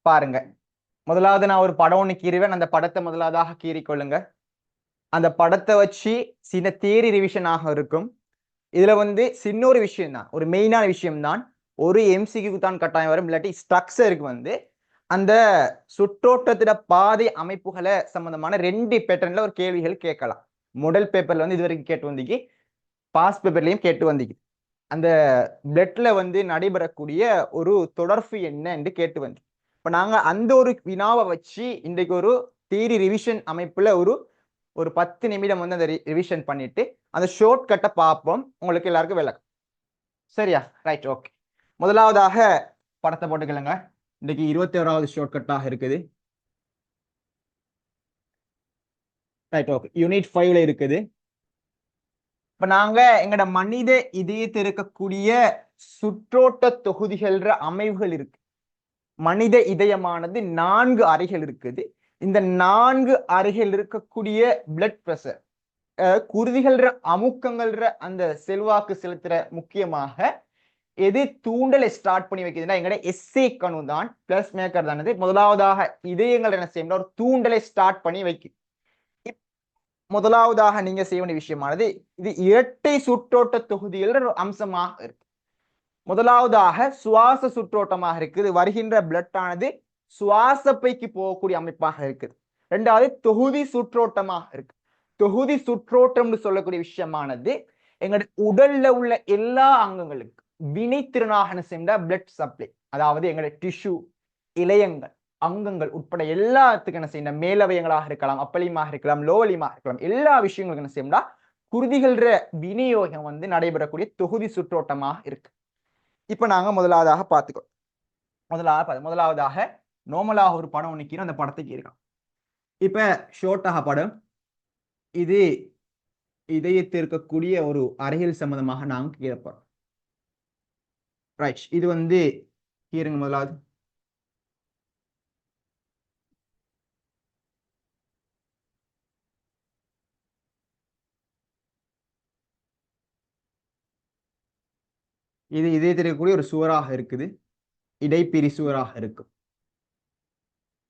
பாருங்க. முதலாவது நான் ஒரு படம் ஒன்று கீறுவேன். அந்த படத்தை முதலாவதாக கீறிக்கொள்ளுங்க. அந்த படத்தை வச்சு சின்ன தியரி ரிவிஷன் ஆக இருக்கும். இதுல வந்து சின்ன ஒரு விஷயம் தான், ஒரு மெயினான விஷயம் தான். ஒரு எம்சிக்கு தான் கட்டாயம் வரும், இல்லாட்டி ஸ்ட்ரக்சருக்கு வந்து அந்த சுற்றோட்டத்திட பாதை அமைப்புகளை சம்பந்தமான 2 பேட்டர்ன்ல ஒரு கேள்விகள் கேட்கலாம். முதல் பேப்பர்ல வந்து இதுவரைக்கும் கேட்டு வந்தீங்க, பாஸ் பேப்பர்லயும் கேட்டு வந்தீங்க. அந்த பிளட்ல வந்து நடைபெறக்கூடிய ஒரு தொடர்பு என்ன என்று கேட்டு வந்து, இப்ப நாங்க அந்த ஒரு வினாவை வச்சு இன்றைக்கு ஒரு தியரி ரிவிஷன் அமைப்புல ஒரு 10 நிமிடம் வந்து அந்த ரிவிஷன் பண்ணிட்டு அந்த ஷார்ட் கட்டை பார்ப்போம். உங்களுக்கு எல்லாருக்கும் விளக்கம். சரியா? Right, okay. முதலாவதாக படத்தை போட்டுக்கலங்க. இன்னைக்கு 21வது ஷார்ட் கட்டாக இருக்குது. Right, okay. யூனிட் 5ல இருக்குது. இப்ப நாங்க எங்கட மனித இதயத்தில் இருக்கக்கூடிய சுற்றோட்ட தொகுதிகள்ற அமைவுகள் இருக்கு. மனித இதயமானது 4 அறைகள் இருக்குது. இந்த 4 அறைகள் இருக்கக்கூடிய பிளட் பிரஷர், குருதிகள்ற அமுக்கங்கள்ற அந்த செல்வாக்கு செலுத்துற முக்கியமாக எது தூண்டலை ஸ்டார்ட் பண்ணி வைக்குதுன்னா எங்கட எஸ்ஏ கணு தான், பிளஸ் மேக்கர் தானது. முதலாவதாக இதயங்கள் என்ன செய்யணும், ஒரு தூண்டலை ஸ்டார்ட் பண்ணி வைக்கும். முதலாவதாக நீங்க செய்ய வேண்டிய விஷயமானது இது இரட்டை சுற்றோட்ட தொகுதிகள் ஒரு அம்சமாக இருக்கு. முதலாவதாக சுவாச சுற்றோட்டமாக இருக்குது. வருகின்ற பிளட் ஆனது சுவாச பைக்கு போகக்கூடிய அமைப்பாக இருக்குது. இரண்டாவது தொகுதி சுற்றோட்டமாக இருக்கு. தொகுதி சுற்றோட்டம் சொல்லக்கூடிய விஷயமானது எங்களுடைய உடல்ல உள்ள எல்லா அங்கங்களுக்கு வினைத்திறனாக சென்ற பிளட் சப்ளை, அதாவது எங்களுடைய டிஷ்யூ, இளையங்கள், அங்கங்கள் உட்பட எல்லாத்துக்கும் என்ன செய்யணும், மேலவயங்களாக இருக்கலாம், அப்பலியமாக இருக்கலாம், லோவலியமாக இருக்கலாம், எல்லா விஷயங்களுக்கும் என்ன செய்யணும்னா குருதிகள்ற விநியோகம் வந்து நடைபெறக்கூடிய தொகுதி சுற்றோட்டமாக இருக்கு. இப்ப நாங்க முதலாவதாக பார்த்துக்கோ. முதலாவதாக நோமலாக ஒரு படம் ஒன்று, அந்த படத்துக்கு இருக்கான். இப்ப ஷோர்ட்டாக படம் இது இதயத்தில் இருக்கக்கூடிய ஒரு அறைகள் சம்பந்தமாக நாங்க கேட்போம். ரைட், இது வந்து கீருங்க. முதலாவது இது இதயத்தில் இருக்கக்கூடிய ஒரு சுவராக இருக்குது. இடைப்பிரி சுவராக இருக்கும்.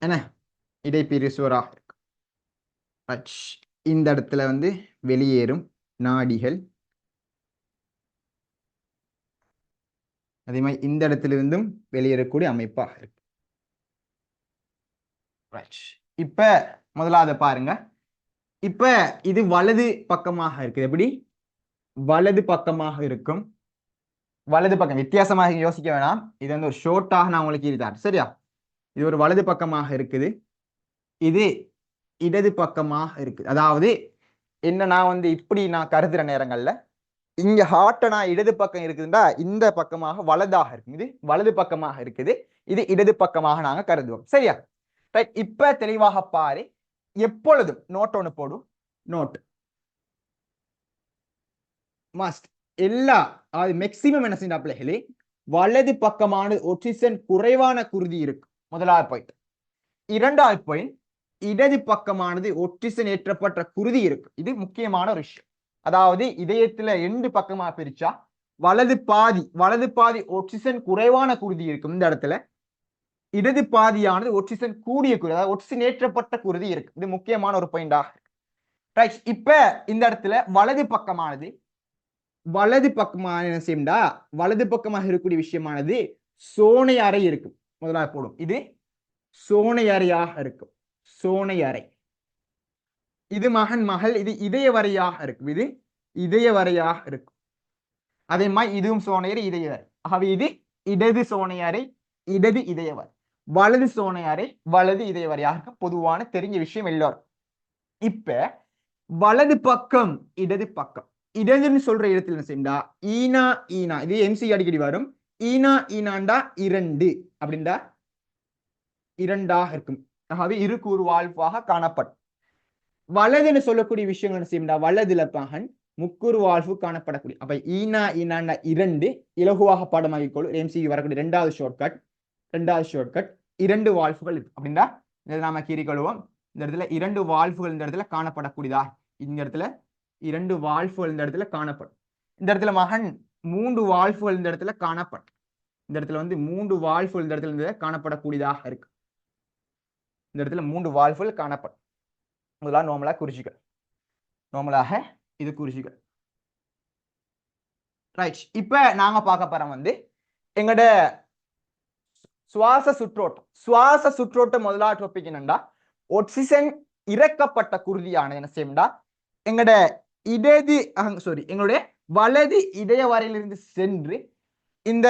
என்ன, இடைப்பிரி சுவராக இருக்கும். இந்த இடத்துல வந்து வெளியேறும் நாடிகள், அதே மாதிரி இந்த இடத்துல இருந்தும் வெளியேறக்கூடிய அமைப்பாக இருக்கு. இப்ப முதலாவது பாருங்க. இப்ப இது வலது பக்கமாக இருக்குது. எப்படி வலது பக்கமாக இருக்கும்? வலது பக்கம் வித்தியாசமாக யோசிக்க வேணாம். இது வந்து ஒரு ஷோர்ட்டாக நான் உங்களுக்கு இருந்தார். சரியா? இது ஒரு வலது பக்கமாக இருக்குது. இது இடது பக்கமாக இருக்குது. அதாவது என்ன, நான் வந்து இப்படி நான் கருதுற நேரங்கள்ல இங்க ஹார்ட்ட நான் இடது பக்கம் இருக்குதுண்டா, இந்த பக்கமாக வலதாக இருக்கு. இது வலது பக்கமாக இருக்குது, இது இடது பக்கமாக நாங்க கருதுவோம். சரியா? ரைட். இப்ப தெளிவாக பாரு. எப்பொழுதும் நோட் ஒன்று போடும். நோட் மஸ்ட் எல்லா, அது மேக்சிமம் என்ன செய்யணும் பிள்ளைகளே, வலது பக்கமான ஆக்சிஜன் குறைவான குருதி இருக்கு. முதலாவது பாயிண்ட். இரண்டாவது பாயிண்ட், இடது பக்கமானது ஆக்சிஜன் ஏற்றப்பட்ட குருதி இருக்கு. இது முக்கியமான ஒரு விஷயம். அதாவது இதயத்துல 2 பக்கமா பிரிச்சா வலது பாதி ஆக்சிஜன் குறைவான குருதி இருக்கும் இந்த இடத்துல. இடது பாதியானது ஆக்சிஜன் கூடிய குருதி, அதாவது ஆக்சிஜன் ஏற்றப்பட்ட குருதி இருக்கு. இது முக்கியமான ஒரு பாயிண்டா. ரைட். இப்ப இந்த இடத்துல வலது பக்கமான என்ன செய்யும்டா, வலது பக்கமாக இருக்கக்கூடிய விஷயமானது சோனை அறை இருக்கும். முதலாக போடும். இது சோனை அறையாக இருக்கும். சோனை அறை. இது மகள், இது இதய வரையாக இருக்கும். இது இதய வரையாக இருக்கும். அதே மாதிரி இதுவும் சோனையறை, இதய வரை. ஆகவே இது இடது சோனையறை, இடது இதய வரை. வலது சோனையறை, வலது இதய வரையாக இருக்கும். பொதுவான தெரிஞ்ச விஷயம் எல்லாரும். இப்ப வலது பக்கம், இடது பக்கம். இடதுன்னு சொல்ற இடத்துல என்ன செய்யும்டா, ஈனா ஈனா, இது எம்சி அடிக்கடி வரும். ஈனா ஈனாண்டா 2 அப்படின்டா, 2ஆக இருக்கும். ஆகவே இரு கூறு வாழ்வாக காணப்படும். வலதுன்னு சொல்லக்கூடிய விஷயங்கள் என்ன செய்யும்டா, வலதுல பகன் முக்கூறு வாழ்வு காணப்படக்கூடிய. அப்ப ஈனா ஈனாண்டா 2 இலகுவாக பாடமாகிக் கொள்ளும். எம்சி வரக்கூடிய இரண்டாவது ஷார்ட்கட். 2 வால்வுகள் இருக்கு அப்படின்னா இதை நாம கீறிக்கொள்வோம். இந்த இடத்துல 2 வால்வுகள் இந்த இடத்துல காணப்படக்கூடியதா, இந்த இடத்துல 2 வால்வுகள் இந்த இடத்துல காணப்படும். இந்த இடத்துல மகன் 3 வால்வுகள் இந்த இடத்துல காணப்படும். இந்த இடத்துல வந்து 3 வால்வுகள் இந்த இடத்துல காணப்படக்கூடியதாக இருக்கு. இந்த இடத்துல 3 வால்வுகள் காணப்படும். முதலாக நார்மலாக குறிச்சிகள், நார்மலாக இது குறிச்சிகள். ரைட், இப்ப நாங்க பார்க்க போறோம் வந்து எங்கட சுவாச சுற்றோட்டம். சுவாச சுற்றோட்டம் முதலாக டாபிக் என்னண்டா, ஆக்சிஜன் இறக்கப்பட்ட குருதியானது என்ன செய்யும்டா எங்கட எங்களுடைய வலது இதய வரையிலிருந்து சென்று இந்த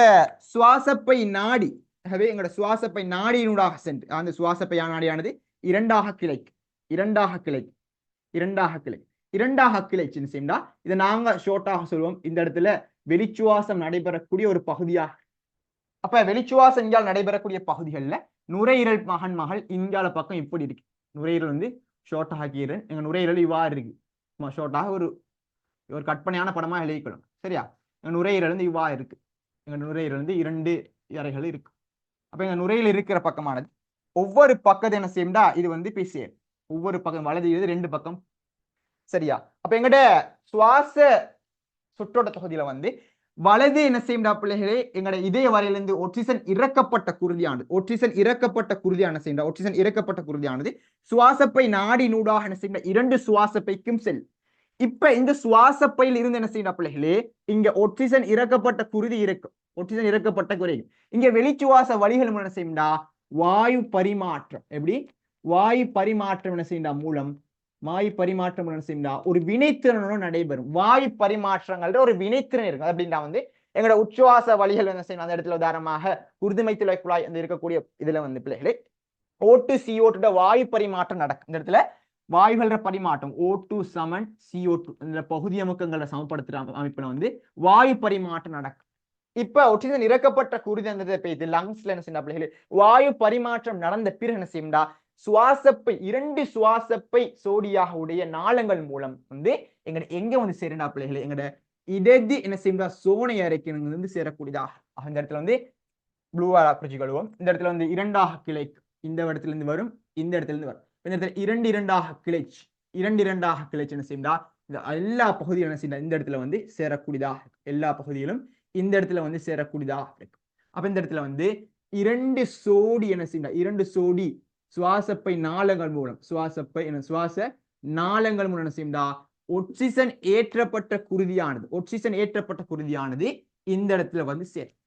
சுவாசப்பை நாடி, ஆகவே எங்களோட சுவாசப்பை நாடியினூடாக சென்று அந்த சுவாசப்பை நாடியானது இரண்டாக கிளைச்சுன்னு செய்யும்டா. இதை நாங்க ஷோர்ட்டாக சொல்லுவோம். இந்த இடத்துல வெளிச்சுவாசம் நடைபெறக்கூடிய ஒரு பகுதியாக, அப்ப வெளிச்சுவாசம் இங்கால் நடைபெறக்கூடிய பகுதிகளில் நுரையீரல் மகள் இங்கால பக்கம் இப்படி இருக்கு. நுரையீரல் வந்து ஷோர்ட்டாக கீரன், எங்க நுரையீரல் இவ்வாறு இருக்கு. ஷோர்ட்டாக ஒரு கற்பனையான படமா எழுதிக்கணும். சரியா, எங்க நுரையீரல் வந்து இவ்வா இருக்கு. எங்க நுரையீரல் வந்து 2 அறைகள் இருக்கு. அப்ப எங்க நுரையில் இருக்கிற பக்கமானது ஒவ்வொரு பக்கத்தை என்ன செய்யும்டா, இது வந்து பிசிஏ ஒவ்வொரு பக்கம் வலது இது 2 பக்கம். சரியா, அப்ப எங்கட சுவாச சுற்றோட்ட தொகுதியில வந்து வலது என்ன செய்யும்டா பிள்ளைகளே, எங்கட இதய வரையிலிருந்து ஆக்சிஜன் இறக்கப்பட்ட குருதியானது சுவாசப்பை நாடி நூடாக என்ன செய்யும் 2 சுவாசப்பைக்கும் செல்லும். இப்ப இந்த சுவாசப்பையில் இருந்து என்ன செய்யணும் பிள்ளைகளே, இங்க ஆக்சிஜன் இறக்கப்பட்ட குருதி இருக்கும். ஆக்சிஜன் இறக்கப்பட்ட குருதி இங்க வெளிச்சுவாச வழிகள் என்ன செய்யும்டா, வாயு பரிமாற்றம். எப்படி வாயு பரிமாற்றம் என்ன செய்யும்டா மூலம் வாயு பரிமாற்றம் என்ன செய்யும்டா ஒரு வினைத்திறனுடன் நடைபெறும். வாயு பரிமாற்றங்கள் ஒரு வினைத்திறன் இருக்கு. அப்படின்னா வந்து எங்களோட உச்சுவாச வழிகள் என்ன செய்யணும், அந்த இடத்துல உதாரணமாக குருதிமை துளை குழாய் அந்த இருக்கக்கூடிய இதுல வந்து பிள்ளைகளே O2 CO2 வாயு பரிமாற்றம் நடக்கும். இந்த இடத்துல வாயுகள பரிமாற்றம் O2 சமன் CO2 இந்த பகுதி அமுக்கங்களை சமப்படுத்துற அமைப்புல வந்து வாயு பரிமாற்றம் நடக்கும். இப்ப ஆக்சிஜன் இறக்கப்பட்ட குருதி அந்த பெய்து லங்ஸ்ல என்ன செய்யணும் பிள்ளைகளே, வாயு பரிமாற்றம் நடந்த பிறகு என்ன செய்யும்டா, சுவாசப்பை 2 சுவாசப்பை சோடியாக உடைய நாளங்கள் மூலம் வந்து எங்க வந்து சேருண்டா பிள்ளைகளே, எங்கட இடது என்ன செய்யும்டா சோனை அறைக்கு வந்து சேரக்கூடியதா. அந்த இடத்துல வந்து ப்ளூவா குறிச்சி கழுவோம். இந்த இடத்துல வந்து 2ஆக கிளைக்கு, இந்த இடத்துல இருந்து வரும், இந்த இடத்துல இருந்து வரும். இந்த இடத்துல 2 கிளைச்சு என்ன செய்யும்டா, இந்த எல்லா பகுதியும் என்ன செய்யணும் இந்த இடத்துல வந்து சேரக்கூடியதா. எல்லா பகுதியிலும் இந்த இடத்துல வந்து சேரக்கூடியதா இருக்கு. அப்ப இந்த இடத்துல வந்து 2 சோடி என்ன செய்யணும், 2 சோடி சுவாசப்பை நாளங்கள் மூலம் சுவாச நாளங்கள் மூலம் என்ன செய்யும்டா ஆக்சிஜன் ஏற்றப்பட்ட குருதியானது இந்த இடத்துல வந்து சேரும்.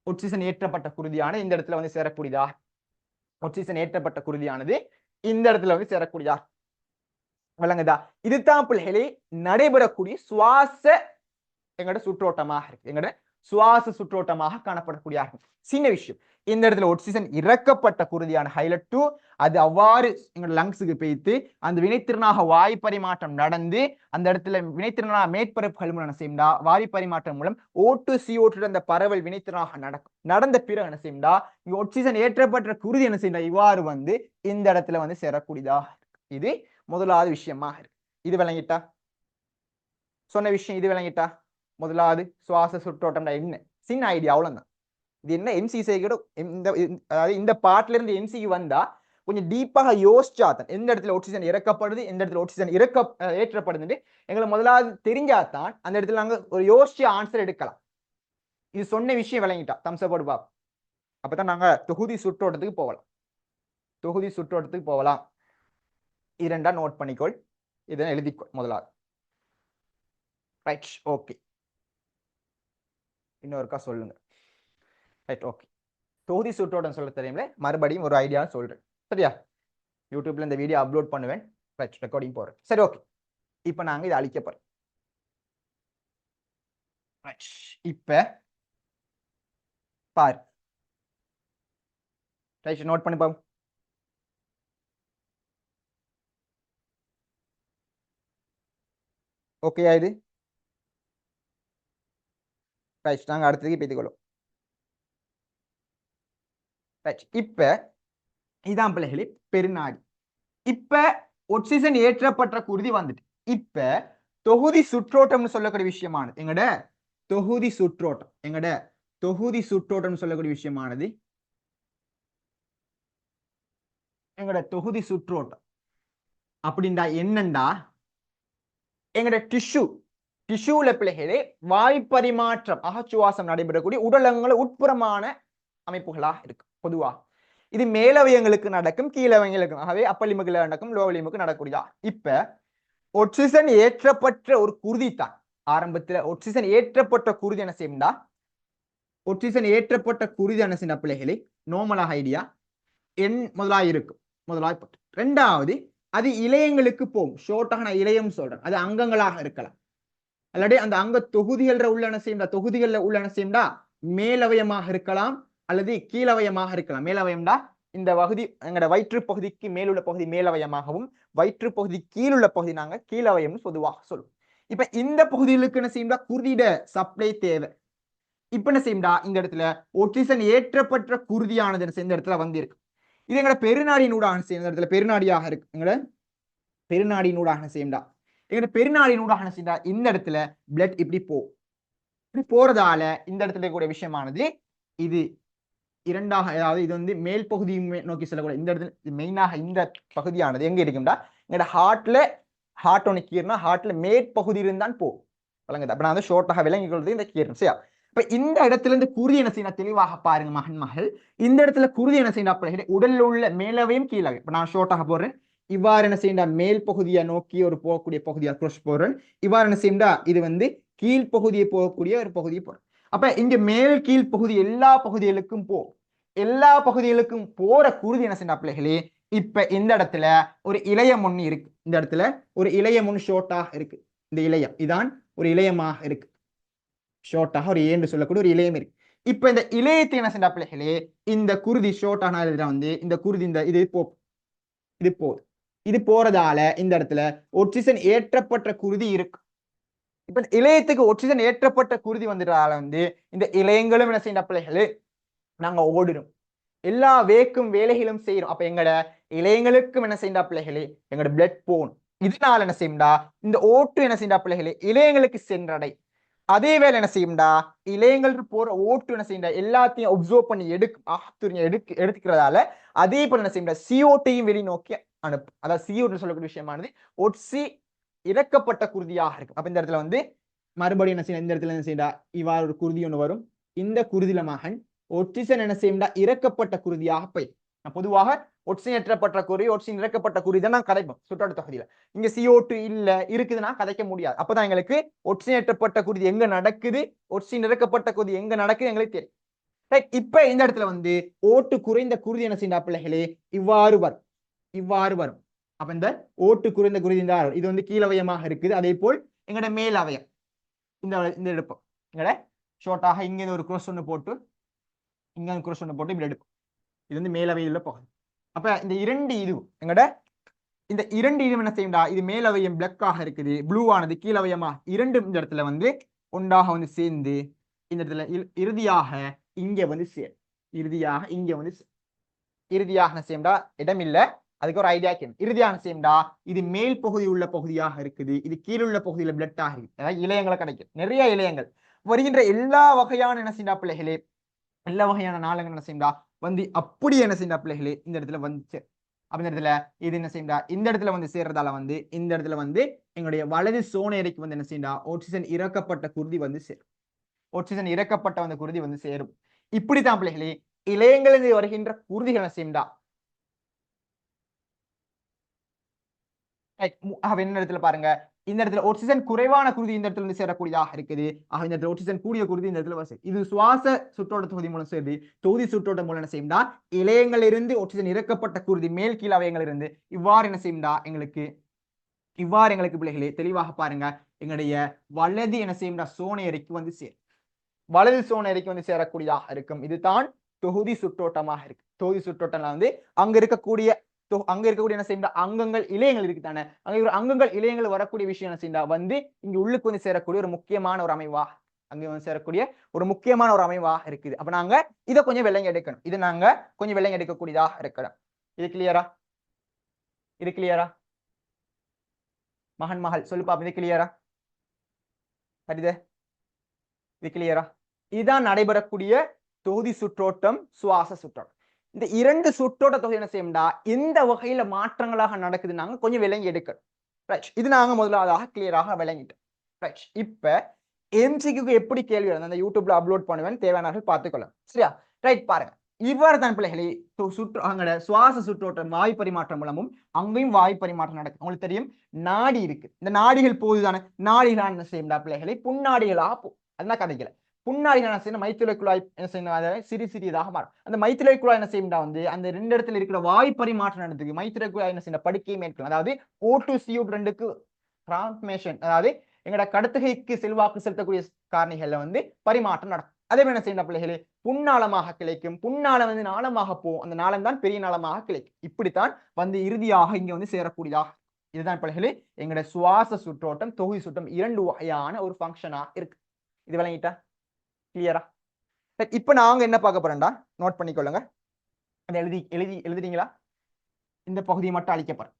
ஆக்சிஜன் ஏற்றப்பட்ட குருதியானது இந்த இடத்துல வந்து சேரக்கூடியதா. ஆக்சிஜன் ஏற்றப்பட்ட குருதியானது இந்த இடத்துல வந்து சேரக்கூடியதா. விளங்குதா? இதுதான் பிள்ளைகளே நடைபெறக்கூடிய சுவாச எங்கட சுற்றோட்டமாக இருக்கு. எங்கட சுவாச சுற்றோட்டமாக காணப்படக்கூடிய சின்ன விஷயம். இந்த இடத்துல ஆக்சிஜன் இறக்கப்பட்ட குருதியான ஹைலைட் 2 அது அவ்வாறு எங்க லங்ஸுக்கு போய்த்து அந்த வினைத்திறனாக வாயு பரிமாற்றம் நடந்து அந்த இடத்துல வினைத்திறனாக மேற்பரப்புகள் மூலம் என்ன செய்யும்டா வாயு பரிமாற்றம் மூலம் O2 CO2 அந்த பரவல் வினைத்திறனாக நடக்கும். நடந்த பிறகு என்ன செய்யும்டா இங்க ஆக்சிஜன் ஏற்றப்பட்ட குருதி என்ன செய்யும்டா இவ்வாறு வந்து இந்த இடத்துல வந்து சேரக்கூடியதா. இது முதலாவது விஷயமாக இருக்கு. இது விளங்கிட்டா? சொன்ன விஷயம் இது விளங்கிட்டா? முதலாவது சுவாச சுற்றோட்டம் என்ன சின்ன ஐடியா அவ்வளவுதான். இது என்ன எம்சிசி இந்த பாட்டுல இருந்து எம்சிக்கு வந்தா கொஞ்சம் டீப்பாக யோசிச்சாதான் எந்த இடத்துல ஆக்சிஜன் இறக்கப்படுது எந்த இடத்துல ஆக்சிஜன் ஏற்றப்படுது எங்களை முதலாவது தெரிஞ்சாதான் அந்த இடத்துல நாங்க ஒரு யோசிச்சு ஆன்சர் எடுக்கலாம். இது சொன்ன விஷயம் விளங்கிட்டா தம்சப்போடு பாப். அப்பதான் நாங்க தொகுதி சுற்றோட்டத்துக்கு போகலாம். இரண்டா நோட் பண்ணிக்கொள், இதை எழுதிக்கொள் முதலாவது. Right, okay. இன்னொருக்கா சொல்லுங்க. Right, okay. தொகுதி சுற்றோட்டம் சொல்ல தெரியும்ல, மறுபடியும் ஒரு ஐடியா சொல்றேன். சரியா, யூடியூப்ல இந்த வீடியோ அப்லோட் பண்ணுவேன். ரைட், ரெக்கார்டிங் போறேன். சரி, ஓகே. இப்ப நாங்க இதை அழிக்க போறோம். இப்ப பாரு, ரைட், நோட் பண்ணி பாப்போம். ஓகே இது ரைட், நாங்க அடுத்ததுக்கு பேசிக்கொள்ளும். இப்ப இதான் பிள்ளைகளே பெருநாடி. இப்ப ஆக்சிஜன் ஏற்றப்பட்ட குருதி வந்துட்டு இப்ப தொகுதி சுற்றோட்டம்னு சொல்லக்கூடிய விஷயமானது எங்கட தொகுதி சுற்றோட்டம் சொல்லக்கூடிய விஷயமானது எங்கட தொகுதி சுற்றோட்டம் அப்படின்டா என்னண்டா எங்கட டிஷ்யூல பிள்ளைகளே வாயு பரிமாற்றம் அகச்சுவாசம் நடைபெறக்கூடிய உடலங்களை உட்புறமான அமைப்புகளா இருக்கு பொதுவா. இது மேலவயங்களுக்கு நடக்கும், கீழவயங்களுக்கு. ஆகவே அப்பர் லிம்புக்கு நடக்கும், லோவர் லிம்புக்கு நடக்கூடியதா. இப்ப ஒட்சிசன் ஏற்றப்பட்ட ஒரு குருதி தான் ஆரம்பத்துல ஒட்சிசன் ஏற்றப்பட்ட குருதி என்ன செய்யும்டா, ஒட்சிசன் ஏற்றப்பட்ட குருதி என்ன செய்ய பிள்ளைகளே நோமலாக ஐடியா எண் முதலாக இருக்கும். முதலாக ரெண்டாவது அது இளையங்களுக்கு போகும். ஷோர்ட்டாக நான் இளையம் சொல்றேன், அது அங்கங்களாக இருக்கலாம், அல்லது அந்த அங்க தொகுதிகள் உள்ள என்ன செய்யும்டா, தொகுதிகள்ல உள்ள என்ன செய்யும்டா மேலவயமாக இருக்கலாம் அல்லது கீழவயமாக இருக்கலாம். மேலவயம்டா இந்த பகுதி எங்கட வயிற்று பகுதிக்கு மேலுள்ள பகுதி மேலவயமாகவும் வயிற்று பகுதி கீழுள்ள பகுதி நாங்க கீழவயம் பொதுவாக சொல்லுவோம். இப்ப இந்த பகுதிகளுக்கு என்ன செய்யும்டா குருதியிட சப்ளை தேவை. இப்ப என்ன செய்யும்டா இந்த இடத்துல ஒட்சிசன் ஏற்றப்பட்ட குருதியானது இந்த இடத்துல வந்து இருக்கு. இது எங்கட பெருநாடினூடாக செய்யும், இந்த இடத்துல பெருநாடியாக இருக்கு, எங்கட பெருநாடினூடாக செய்யும்டா. எங்கட பெருநாடினூடாக செய்யும்டா இந்த இடத்துல பிளட் இப்படி போகும். இப்படி போறதால இந்த இடத்துல இருக்கக்கூடிய விஷயமானது இது இரண்டாக, அதாவது இது வந்து மேல் பகுதி நோக்கி செல்லக்கூடிய இந்த இடத்துல மெயினாக இந்த பகுதியானது எங்க இருக்கும்டா எங்கட ஹார்ட்ல, ஹார்ட் ஒன்று கீர்னா ஹார்ட்ல மேற்பகுதி இருந்தான் போகும். வழங்குது. அப்ப நான் வந்து ஷோர்ட்டாக விளங்கி கொள்வது இந்த கீரன். சரியா? இப்ப இந்த இடத்துல இருந்து குருதி என்ன செய்யணும் தெளிவாக பாருங்க மகன் மகள். இந்த இடத்துல குருதி என்ன செய்யணும் உடல்ல உள்ள மேலவையும் கீழவே. இப்ப நான் ஷோர்ட்டாக போடுறேன். இவ்வாறு என்ன செய்யண்டா மேல் பகுதியை நோக்கி ஒரு போகக்கூடிய பகுதியா க்ரோஸ் போடுறேன். இவ்வாறு என்ன செய்யண்டா இது வந்து கீழ் பகுதியை போகக்கூடிய ஒரு பகுதியை போடுறேன். அப்ப இங்க மேல் கீழ் பகுதி எல்லா பகுதிகளுக்கும் போகும். எல்லா பகுதிகளுக்கும் போற குருதி என்ன செய்யண்டா பிள்ளைகளே இப்ப இந்த இடத்துல ஒரு இளையம் ஒண்ணு இருக்கு. இந்த இடத்துல ஒரு இளையம் ஒண்ணு ஷோர்ட்டாக இருக்கு. இந்த இளையம் இதான் ஒரு இளையமாக இருக்கு. ஷோர்ட்டாக ஒரு ஏன்னு சொல்லக்கூடிய ஒரு இளையம் இருக்கு. இப்ப இந்த இளையத்தை என்ன செய்யண்டா பிள்ளைகளே இந்த குருதி ஷோர்ட்டான வந்து இந்த குருதி இந்த இது போகுது. இது போறதால இந்த இடத்துல ஒட்சிசன் ஏற்றப்பட்ட குருதி இருக்கு. இப்ப இளையத்துக்கு ஒட்சிசன் ஏற்றப்பட்ட குருதி வந்துட்டால வந்து இந்த இளையங்களும் என்ன செய்யண்டா பிள்ளைகளே நாங்க ஓடிடும், எல்லா வேக்கும் வேலைகளும் செய்யறோம். அப்ப எங்கட இளையங்களுக்கும் என்ன செய்யண்டா பிள்ளைகளே எங்கட பிளட் போகணும். இதனால என்ன செய்யும்டா இந்த ஓட்டு என்ன செய்யண்டா பிள்ளைகளே இளையங்களுக்கு சென்றடை. அதே வேலை என்ன செய்யும்டா இளையங்கள் போற ஓட்டு என்ன செய்யும்டா எல்லாத்தையும் அப்சர்வ் பண்ணி எடுத்துக்கிறதால அதே போல என்ன செய்யும்டா CO2யும் வெளிநோக்கி அனுப்பும். அதாவது CO2 சொல்லக்கூடிய விஷயமானது ஒட்சி இறக்கப்பட்ட குருதியாக இருக்கும். அப்ப இந்த இடத்துல வந்து மறுபடியும் என்ன செய்யும், இந்த இடத்துல என்ன செய்யண்டா இவ்வாறு ஒரு குருதி ஒன்று வரும். இந்த குருதியில மகன் ஒட்சிசன் என்ன செய்யும்டா இறக்கப்பட்ட குருதியாக போய் பொதுவாக ஒட்சிசன் ஏற்றப்பட்ட குருதி ஒட்சிசன் இறக்கப்பட்ட குருதி தான் நான் கதைப்போம் சுற்றாட்டு தொகுதியில. இங்க CO2 இல்ல இருக்குதுன்னா கதைக்க முடியாது. அப்பதான் எங்களுக்கு ஒட்சிசன் ஏற்றப்பட்ட குருதி எங்க நடக்குது, ஒட்சிசன் இறக்கப்பட்ட குருதி எங்க நடக்குது எங்களுக்கு தெரியும். ரைட்? இப்ப இந்த இடத்துல வந்து ஓட்டு குறைந்த குருதி என்ன செய்யண்டா பிள்ளைகளே இவ்வாறு வரும். அப்ப இந்த ஓட்டு குறைந்த குருதி இது வந்து கீழவயமாக இருக்குது. அதே போல் எங்கட மேல் அவயம் இந்த எடுப்போம். எங்கட ஷோர்ட்டாக இங்க ஒரு குரோஸ் ஒன்று போட்டு இங்க குரோஸ் ஒன்று போட்டு இப்படி எடுப்போம். இது வந்து மேலவையில் பகுதி. அப்ப இந்த இரண்டு இது எங்கட இந்த இரண்டு இது என்ன செய்யும்டா இது மேலவையம் பிளக்காக இருக்குது, ப்ளூ ஆனது கீழவயமா இரண்டு இந்த இடத்துல வந்து ஒன்றாக வந்து சேர்ந்து இந்த இடத்துல இறுதியாக இங்க வந்து இறுதியாக இங்க வந்து இறுதியாக செய்யும்டா இடம் இல்ல, அதுக்கு ஒரு ஐடியா கேட்கும். இறுதியாக செய்யும்டா இது மேல் பகுதி உள்ள பகுதியாக இருக்குது, இது கீழுள்ள பகுதியில பிளட்டாக இருக்கு. அதாவது இளையங்களை கிடைக்கும், நிறைய இளையங்கள் வருகின்ற எல்லா வகையான என்ன செய்யண்டா பிள்ளைகளே எல்லா வகையான நாளங்கள் என்ன செய்யண்டா வந்து அப்படி என்ன செய்யண்டா பிள்ளைகளே இந்த இடத்துல வந்து அப்ப இந்த இடத்துல இது என்ன செய்யண்டா இந்த இடத்துல வந்து சேர்றதால வந்து இந்த இடத்துல வந்து எங்களுடைய வலது சோனையரைக்கு வந்து என்ன செய்யண்டா ஆக்சிஜன் இறக்கப்பட்ட குருதி வந்து சேரும். ஆக்சிஜன் இறக்கப்பட்ட அந்த குருதி வந்து சேரும். இப்படித்தான் பிள்ளைகளே இளையங்களில் வருகின்ற குருதிகள் என்ன செய்யண்டா என்ன இடத்துல பாருங்க இந்த இடத்துல ஆக்சிஜன் குறைவான குருதி இந்த இடத்துல இருந்து சேரக்கூடியதாக இருக்குது. ஆக இந்த இடத்துல ஆக்சிஜன் கூடிய குருதி இந்த இடத்துல வரும். இது சுவாச சுற்றோட்ட தொகுதி மூலம் சேர்ந்து தொகுதி சுற்றோட்டம் மூலம் என்ன செய்யும்டா இளையங்களிலிருந்து ஆக்சிஜன் இறக்கப்பட்ட குருதி மேல் கீழ் அவயங்களிலிருந்து இவ்வாறு என்ன செய்யும்டா எங்களுக்கு பிள்ளைகளே தெளிவாக பாருங்க எங்களுடைய வலது என்ன செய்யும்டா சோனையறைக்கு வந்து சேரும். வலது சோனையறைக்கு வந்து சேரக்கூடியதாக இருக்கும். இதுதான் தொகுதி சுற்றோட்டமாக இருக்கு. தொகுதி சுற்றோட்டம்ல வந்து அங்க இருக்கக்கூடிய என்ன செய்யா அங்கங்கள் இளையங்கள் இருக்குதானே, அங்க அங்கங்கள் இளையங்கள் வரக்கூடிய விஷயம் என்ன செய்யா வந்து இங்க உள்ளுக்கு வந்து சேரக்கூடிய ஒரு முக்கியமான ஒரு அமைவா அங்க வந்து சேரக்கூடிய ஒரு முக்கியமான ஒரு அமைவாக இருக்குது. அப்ப நாங்க இதை கொஞ்சம் விளங்கி எடுக்கணும். இது நாங்க கொஞ்சம் விளங்கி எடுக்கக்கூடியதாக இருக்கணும். இது கிளியரா மகன் மகள் சொல்லு பாப்போம். இது கிளியரா சரிதே? இது கிளியரா? இதுதான் நடைபெறக்கூடிய தொகுதி சுற்றோட்டம் சுவாச சுற்றோட்டம். இந்த இரண்டு சுற்றோட்ட தொகுதி என்ன செய்யும்டா எந்த வகையில மாற்றங்களாக நடக்குது நாங்க கொஞ்சம் விளங்கி எடுக்கணும். ரைட்? இது நாங்க முதலாவதாக கிளியராக விளங்கிட்டோம். ரைட்? இப்ப MCQ எப்படி கேள்வி அந்த யூடியூப்ல அப்லோட் பண்ணுவேன், தேவையானவர்கள் பார்த்துக்கொள்ளலாம். சரியா? ரைட் பாருங்க இவ்வாறு தான் பிள்ளைகளே அங்கட சுவாச சுற்றோட்டம் வாய் பரிமாற்றம் மூலமும் அங்கேயும் வாய் பரிமாற்றம் நடக்கும். உங்களுக்கு தெரியும் நாடி இருக்கு, இந்த நாடிகள் போதுதானே, நாடிகள் என்ன செய்யும்டா பிள்ளைகளை புண்ணாடிகளா அதெல்லாம் கதைக்கல. புண்ணாடிகள் என்ன செய்யணும், மைத்துளை குழாய் என்ன செய்யணும், அதை சிறிதாக மாறும். அந்த மைத்துளை குழாய் என்ன செய்யும்டா அந்த ரெண்டு இடத்துல இருக்கிற வாய் பரிமாற்றம் நடந்துக்கு மைத்துளை குழாய் என்ன செய்யணும், படுக்கையை மேற்கொள்ளும். அதாவது O2 CO2 டிரான்ஸ்மிஷன், அதாவது எங்களோட கடத்துகைக்கு செல்வாக்கு செலுத்தக்கூடிய காரணிகள்ல பரிமாற்றம் நடக்கும். அதே மாதிரி என்ன செய்யணும் பிள்ளைகளே, புன்னாளமாக கிளைக்கும். புன்னாளம் நாளமாக போகும், அந்த நாளம் தான் பெரிய நாளமாக கிளைக்கும். இப்படித்தான் இறுதியாக இங்க சேரக்கூடியதா. இதுதான் பிள்ளைகளே எங்களோட சுவாச சுற்றோட்டம், தொகுதி சுற்றம் இரண்டு வகையான ஒரு ஃபங்க்ஷனா இருக்கு. இது விளங்கிட்டா, கிளியரா? இப்ப நாங்க என்ன பார்க்க போறோம்டா, நோட் பண்ணிக்கொள்ளுங்க. எழுதிட்டீங்களா? இந்த பகுதியை மட்டும் அழிக்க போறேன்,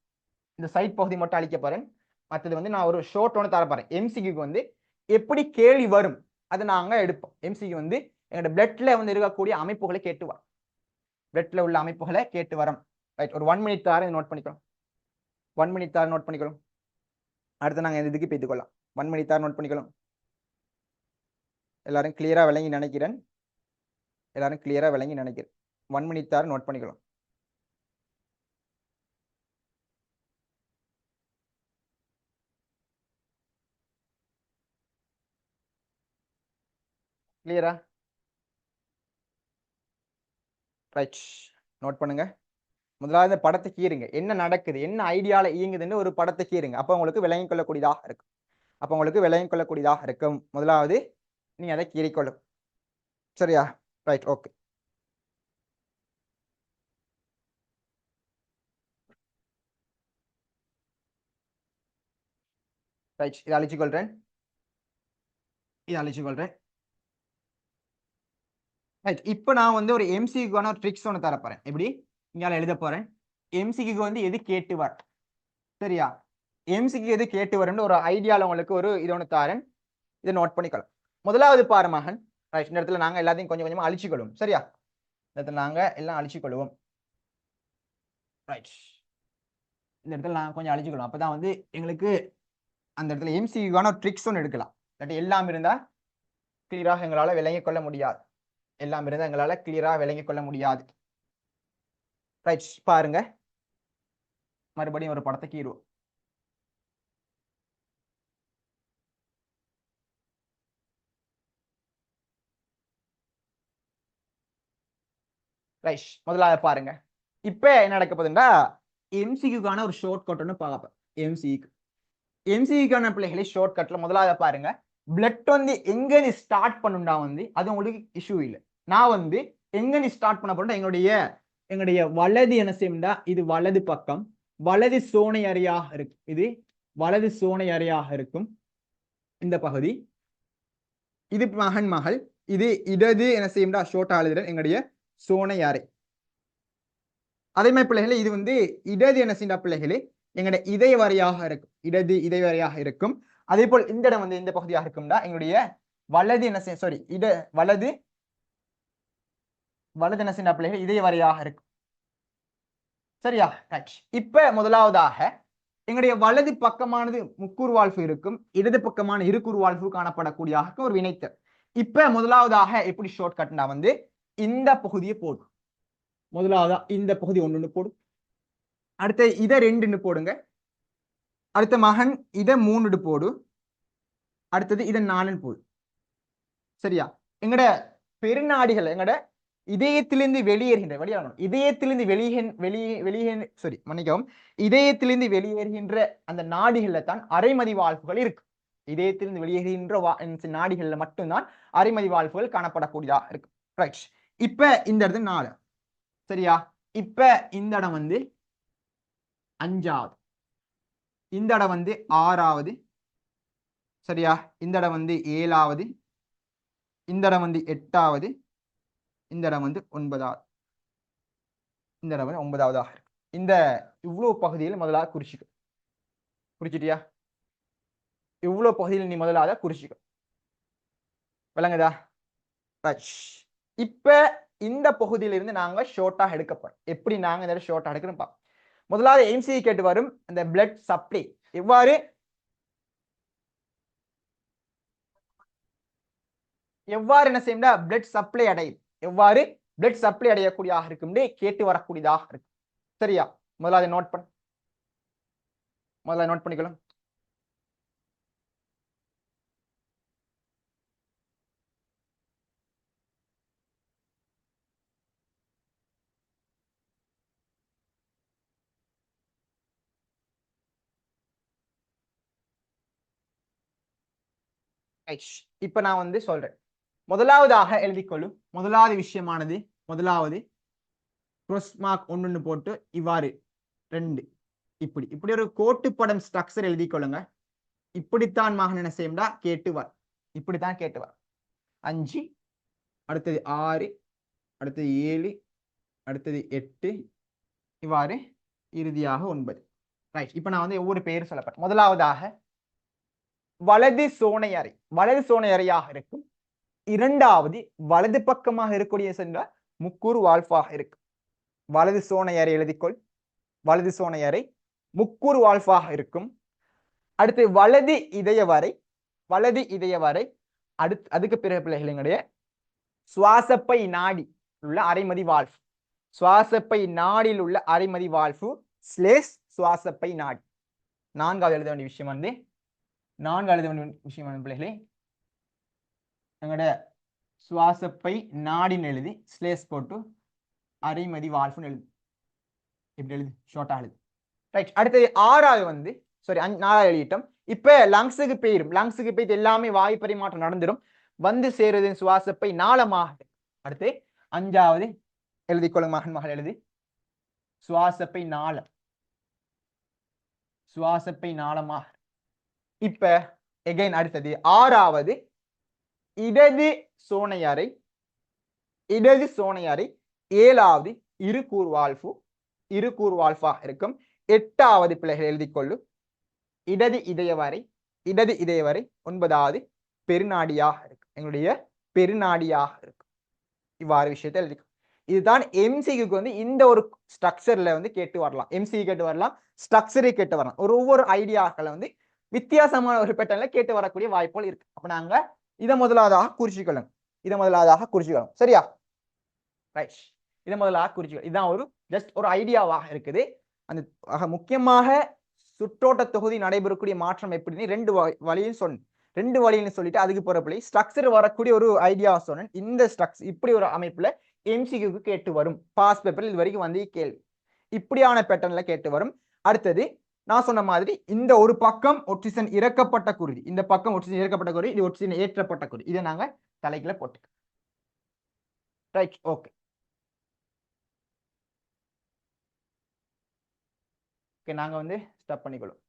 இந்த சைட் பகுதி மட்டும் அழிக்க போறேன். மற்றது நான் ஒரு ஷோர்ட் ஒன்று தர போறேன். எம்சிக்கு எப்படி கேள்வி வரும் அதை நாங்க எடுப்போம். எம்சிக்கு எங்களோட பிளட்ல இருக்கக்கூடிய அமைப்புகளை கேட்டு வரோம், பிளட்ல உள்ள அமைப்புகளை கேட்டு வரோம். ரைட், ஒரு 1 மினிட் தார நோட் பண்ணிக்கலாம். 1 மினிட் தார நோட் பண்ணிக்கலாம். அடுத்து நாங்க இதுக்கு பேத்துக்கொள்ளலாம். 1 மினிட் தார நோட் பண்ணிக்கலாம். எல்லாரும் கிளியரா விளங்கி நினைக்கிறேன். 1 மினிட் தார நோட் பண்ணிக்கலாம். கிளியரா? ரைட், நோட் பண்ணுங்க. முதலாவது படத்தை கீறுங்க, என்ன நடக்குது, என்ன ஐடியால இயங்குதுன்னு ஒரு படத்தை கீறுங்க. அப்ப உங்களுக்கு விளங்கிக் கொள்ளக்கூடியதாக இருக்கும். முதலாவது நீங்க அதை கீறிக்கொள்ளும். சரியா? Right, okay. ரைட், இதை அழிச்சுக்கொள்றேன். ரைட், இப்போ நான் ஒரு எம்சிக்கான ஒரு ட்ரிக்ஸ் ஒன்று தரப்போறேன். எப்படி இங்கே எழுத போறேன். எம்சிக்கு எது கேட்டு வர, சரியா? எம்சிக்கு எது கேட்டு வரும்னு ஒரு ஐடியால உங்களுக்கு ஒரு இது ஒன்று தாரேன். இதை நோட் பண்ணிக்கலாம். முதலாவது பாரு மகன். ரைட், இந்த இடத்துல நாங்க எல்லாத்தையும் கொஞ்சம் கொஞ்சமா அழிச்சுக்கொள்வோம். சரியா? இந்த இடத்துல நாங்க எல்லாம் அழிச்சுக்கொள்வோம். ரைட், இந்த இடத்துல நாங்க கொஞ்சம் அழிச்சுக்கொள்வோம். அப்பதான் எங்களுக்கு அந்த இடத்துல எம்சிக்கான ஒரு ட்ரிக்ஸ் ஒன்று எடுக்கலாம். இல்லாட்டி எல்லாம் இருந்தா கிளியராக எங்களால விளங்கிக் கொள்ள முடியாது. ரைட், பாருங்க, மறுபடியும் ஒரு படத்தை கீறுவோம். ரைட், முதலாவது பாருங்க. இப்ப என்ன நடக்க போகுதுன்னா, எம்சிக்கான ஒரு ஷார்ட் கட் ஒன்று பார்ப்போம். எம்சிக்கான பிள்ளைகளை ஷார்ட் கட்ல முதலாவது பாருங்க. பிளட் எங்க நீ ஸ்டார்ட் பண்ணுண்டா அது உங்களுக்கு இஷ்யூ இல்லை. நான் எங்க நீ ஸ்டார்ட் பண்ண போறேன், எங்களுடைய வலது என்ன செய்யும்டா, இது வலது பக்கம், வலது சோனை அறையாக இருக்கு. இது வலது சோனை அறையாக இருக்கும் இந்த பகுதி. இது மகள், இது இடது என்ன செய்யும்டா, ஷோர்ட்டா எழுதுறேன், எங்களுடைய சோனை அறை. அதே மாதிரி பிள்ளைகளே, இது இடது என்ன செய்யா பிள்ளைகளே, எங்களுடைய இதய வரையாக இருக்கும், இடது இதய வரையாக இருக்கும். அதே போல் இந்த இடம் இந்த பகுதியாக இருக்கும்டா எங்களுடைய வலது என்ன செய்ய, சாரி, வலது என்ன செய்யா பிள்ளைகள் இதய வரையாக இருக்கும். சரியா? இப்ப முதலாவதாக எங்களுடைய வலது பக்கமானது முக்கூறு வாழ்வு இருக்கும், இடது பக்கமான இருக்கூறு வாழ்வு காணப்படக்கூடிய ஒரு வினைத்தல். இப்ப முதலாவதாக எப்படி ஷார்ட் கட்னா இந்த பகுதியை போடும். முதலாவதா இந்த பகுதி 1 போடும், அடுத்த இதை 2 போடுங்க, அடுத்த மகன் இதை 3 போடு, அடுத்தது இதை 4 போடு. சரியா? எங்கட பெருநாடிகள் எங்கட இதயத்திலிருந்து இதயத்திலிருந்து வெளியேறுகின்ற அந்த நாடிகள்ல தான் அரைமதி வாழ்வுகள் இருக்கு. இதயத்திலிருந்து வெளியேறுகின்ற நாடிகள்ல மட்டும்தான் அரைமதி வாழ்வுகள் காணப்படக்கூடியதாக இருக்கு. ரைட், இப்ப இந்த இடத்துல 4. சரியா? இப்ப இந்த இடம் 5வது, இந்த இடம் 6வது. சரியா? இந்த இடம் 7வது, இந்த இடம் 8வது, இந்த இடம் 9வது, இந்த இடம் 9வதாக இருக்கு. இந்த இவ்வளவு பகுதியில் முதலாக குறிச்சிட்டியா? இவ்வளவு பகுதியில் நீ முதலாக குறிச்சிக்க. விளங்குதா? இப்ப இந்த பகுதியிலிருந்து நாங்க ஷார்ட்டா எடுக்க போறோம். எப்படி நாங்க இந்த ஷார்ட்டா எடுக்கிறோம் பா. முதலாவது எம்சிஐ கேட்டு வரும் அந்த பிளட் சப்ளை எவ்வாறு என்ன செய்யும்டா, பிளட் சப்ளை அடையும், எவ்வாறு பிளட் சப்ளை அடையக்கூடியதாக இருக்கும் கேட்டு வரக்கூடியதாக இருக்கு. சரியா? முதல்ல நோட் பண்ணிக்கலாம். இப்ப நான் வந்து சொல்றேன். முதலாவதாக எழுதிக்கொள்ளும் முதலாவது விஷயமானது, முதலாவது மார்க் ஒன்னு போட்டு இவ்வாறு 2 இப்படி ஒரு கோட்டுப்படம் ஸ்ட்ரக்சர் எழுதிக்கொள்ளுங்க. இப்படித்தான் மகன் என்ன செய்யும்டா கேட்டுவார். இப்படித்தான் கேட்டுவார். 5, அடுத்தது 6, அடுத்தது 7, அடுத்தது 8, இவ்வாறு இறுதியாக 9. ரைட். இப்ப நான் வந்து ஒவ்வொரு பெயர் சொல்லப்பட்டேன். முதலாவதாக வலது சோனை அறை, வலது சோனை அறையாக இருக்கும். இரண்டாவது வலது பக்கமாக இருக்கக்கூடிய சென்ற முக்கூறு வால்ஃபாக இருக்கும். வலது சோனை அறை எழுதிக்கொள். வலது சோனை அறை முக்கூறு வால்ஃபாக இருக்கும். அடுத்து வலது இதய வரை, வலது இதய வரை. அதுக்கு பிறகு பிள்ளைகளுடைய சுவாசப்பை நாடி உள்ள அரைமதி வால்ஃப், சுவாசப்பை நாடியில் உள்ள அரைமதி வால்ஃபு ஸ்லேஸ் சுவாசப்பை நாடி. நான்காவது எழுத வேண்டிய விஷயம் வந்து பிள்ளைகளே, எங்களோட சுவாசப்பை நாடின்னு எழுதி ஸ்லேஸ் போட்டு அரைமதி வால்ஃப்னு எழுது. இப்படி எழுது, ஷார்ட்டா எழுது. ரைட். அடுத்தது ஆறாவது வந்து நாலாவது எழுதிட்டோம். இப்ப லங்ஸுக்கு போயிரும். லங்ஸுக்கு போய் எல்லாமே வாயு பரிமாற்றம் நடந்துடும். வந்து சேருது சுவாசப்பை நாளமாக. அடுத்து 5வது எழுதிக்கொள்ளும் மகன் எழுதி சுவாசப்பை நாளம், சுவாசப்பை நாளமாக. இப்ப எகைன் அடுத்தது 6வது இடது சோனை அறை, இடது சோனை அறை. 7வது இருகூர் வால்ஃபு, இருகூர் வால்ஃபாக இருக்கும். 8வது பிள்ளைகள் எழுதிக்கொள்ளும் இடது இதய வரை, இடது இதய வரை. 9வது பெருநாடியாக இருக்கும், எங்களுடைய பெருநாடியாக இருக்கும். இவ்வாறு விஷயத்தை எழுதிக்கும். இதுதான் எம்சிக்கு வந்து இந்த ஒரு ஸ்ட்ரக்சர்ல வந்து கேட்டு வரலாம். எம்சி கேட்டு வரலாம், ஸ்ட்ரக்சரை கேட்டு வரலாம். ஒவ்வொரு ஐடியாக்களை வந்து வித்தியாசமான ஒரு பேட்டர்ன்ல கேட்டு வரக்கூடிய வாய்ப்புகள் இருக்கு. அப்ப நாங்க இதை முதலாவதாக குறிச்சுக்கொள்ளுங்க. இதை முதலாவதாக குறிச்சுக்கணும். சரியா? ரைட். இதை முதலாக குறிச்சுக்கணும். இதுதான் ஒரு ஜஸ்ட் ஒரு ஐடியாவாக இருக்குது. அந்த முக்கியமாக சுற்றோட்ட தொகுதி நடைபெறக்கூடிய மாற்றம் எப்படின்னு 2 வழியும் சொன்னேன். 2 வழின்னு சொல்லிட்டு அதுக்கு போறப்படி ஸ்ட்ரக்சர் வரக்கூடிய ஒரு ஐடியா சொன்னேன். இந்த ஸ்ட்ரக்சர் இப்படி ஒரு அமைப்புல எம்சிக்யூக்கு கேட்டு வரும். பாஸ் பேப்பர் இது வரைக்கும் வந்து கேள்வி இப்படியான பேட்டர்ன்ல கேட்டு வரும். அடுத்தது நான் சொன்ன மாதிரி இந்த ஒரு பக்கம் ஒட்சிஜன் இறக்கப்பட்ட குறி, இந்த பக்கம் ஒட்சிஜன் இறக்கப்பட்ட குறி, இது ஒட்சிஜன் ஏற்றப்பட்ட குறி. இதை நாங்க தலைக்குள்ள போட்டு. ரைட். ஓகே. நாங்க வந்து ஸ்டாப் பண்ணிக்கொள்ளும்.